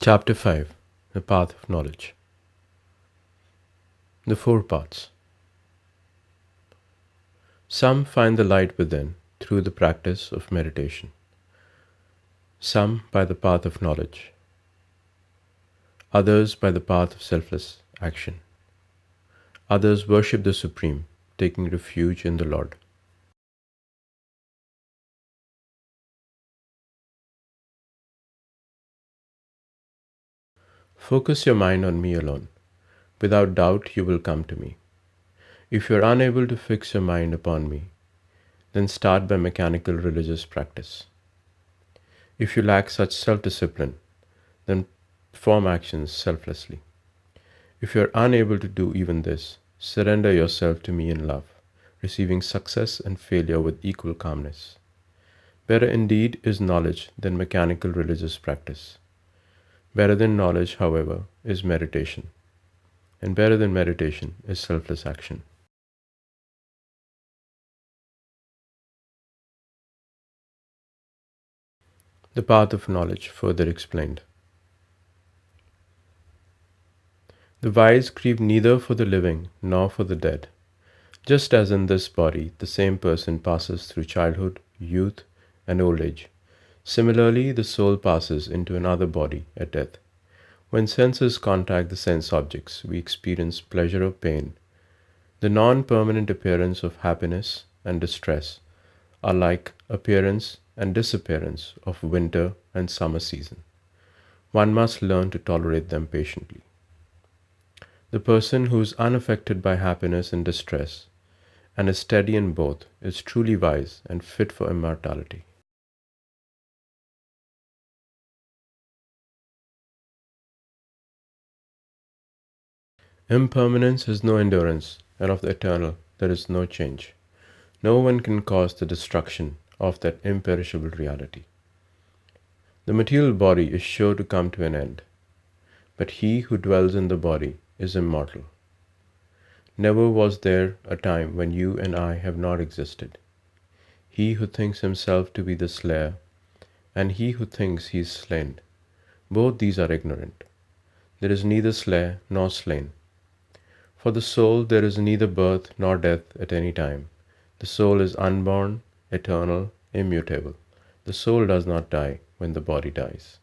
Chapter 5. The Path of Knowledge. The Four Paths. Some find the light within through the practice of meditation, some by the path of knowledge, others by the path of selfless action, others worship the Supreme, taking refuge in the Lord. Focus your mind on me alone. Without doubt, you will come to me. If you are unable to fix your mind upon me, then start by mechanical religious practice. If you lack such self discipline, then perform actions selflessly. If you are unable to do even this, surrender yourself to me in love, receiving success and failure with equal calmness. Better indeed is knowledge than mechanical religious practice. Better than knowledge, however, is meditation, and better than meditation is selfless action. The path of knowledge, further explained. The wise grieve neither for the living nor for the dead. Just as in this body the same person passes through childhood, youth, and old age, similarly the soul passes into another body at death. When senses contact the sense objects, we experience pleasure or pain. The non permanent appearance of happiness and distress are like appearance and disappearance of winter and summer season. One must learn to tolerate them patiently. The person who is unaffected by happiness and distress and is steady in both is truly wise and fit for immortality. Impermanence is no endurance, and of the eternal there is no change. No one can cause the destruction of that imperishable reality. The material body is sure to come to an end, but he who dwells in the body is immortal. Never was there a time when you and I have not existed. He who thinks himself to be the slayer, and he who thinks he is slain, both these are ignorant. There is neither slayer nor slain. For the soul there is neither birth nor death at any time. The soul is unborn, eternal, immutable. The soul does not die when the body dies.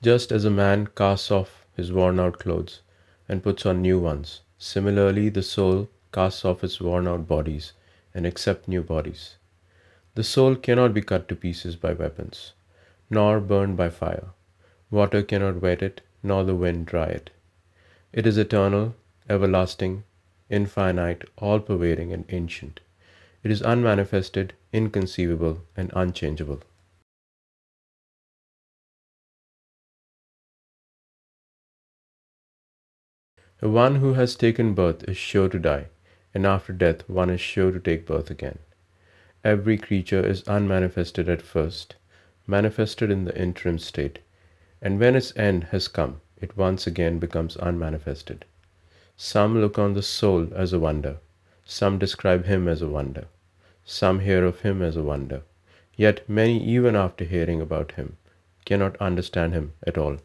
Just as a man casts off his worn out clothes and puts on new ones, similarly the soul casts off its worn out bodies and accepts new bodies. The soul cannot be cut to pieces by weapons, nor burned by fire. Water cannot wet it, nor the wind dry it. It is eternal, everlasting, infinite, all pervading, and ancient. It is unmanifested, inconceivable, and unchangeable. The one who has taken birth is sure to die, and after death one is sure to take birth again. Every creature is unmanifested at first, manifested in the interim state, and when its end has come, it once again becomes unmanifested. Some look on the soul as a wonder, some describe him as a wonder, some hear of him as a wonder, yet many, even after hearing about him, cannot understand him at all.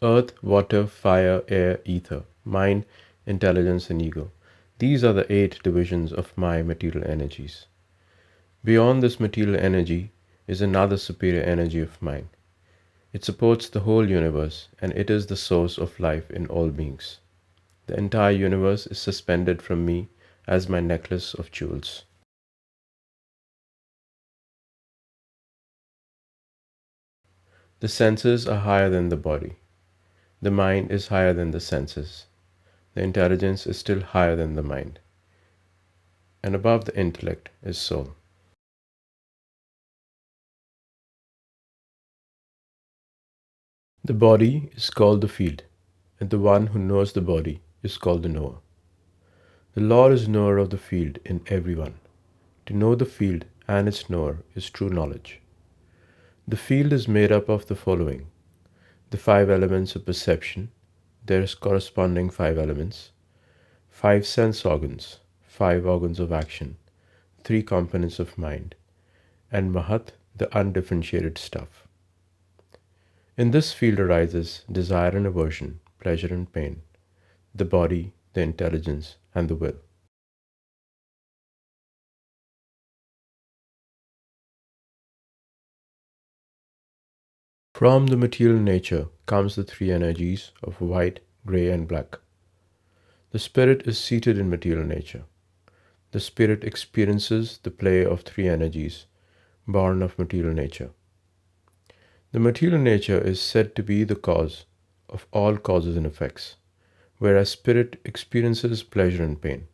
Earth, water, fire, air, ether, mind, intelligence, and ego. These are the 8 divisions of my material energies. Beyond this material energy is another superior energy of mine. It supports the whole universe, and it is the source of life in all beings. The entire universe is suspended from me as my necklace of jewels. The senses are higher than the body. The mind is higher than the senses. The intelligence is still higher than the mind. And above the intellect is soul. The body is called the field, and the one who knows the body is called the knower. The Lord is knower of the field in everyone. To know the field and its knower is true knowledge. The field is made up of the following: the 5 elements of perception, their corresponding 5 elements, five sense organs, five organs of action, three components of mind, and Mahat, the undifferentiated stuff. In this field arises desire and aversion, pleasure and pain, the body, the intelligence, and the will. From the material nature comes the three energies of white, grey, and black. The spirit is seated in material nature. The spirit experiences the play of three energies, born of material nature. The material nature is said to be the cause of all causes and effects, whereas spirit experiences pleasure and pain.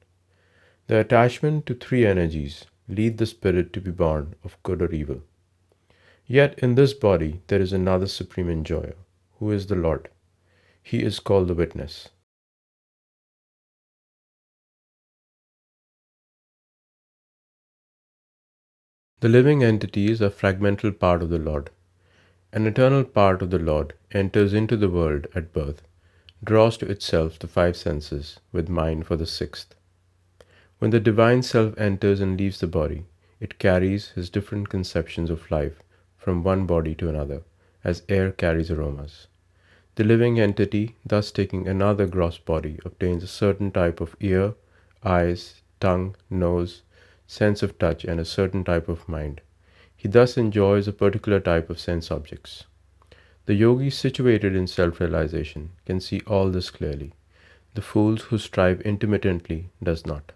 The attachment to three energies lead the spirit to be born of good or evil. Yet in this body there is another supreme enjoyer, who is the Lord. He is called the witness. The living entities are fragmental part of the Lord. An eternal part of the Lord enters into the world at birth, draws to itself the five senses, with mind for the sixth. When the divine self enters and leaves the body, it carries his different conceptions of life from one body to another, as air carries aromas. The living entity, thus taking another gross body, obtains a certain type of ear, eyes, tongue, nose, sense of touch, and a certain type of mind. He thus enjoys a particular type of sense objects. The yogi situated in self-realization can see all this clearly. The fool who strive intermittently does not.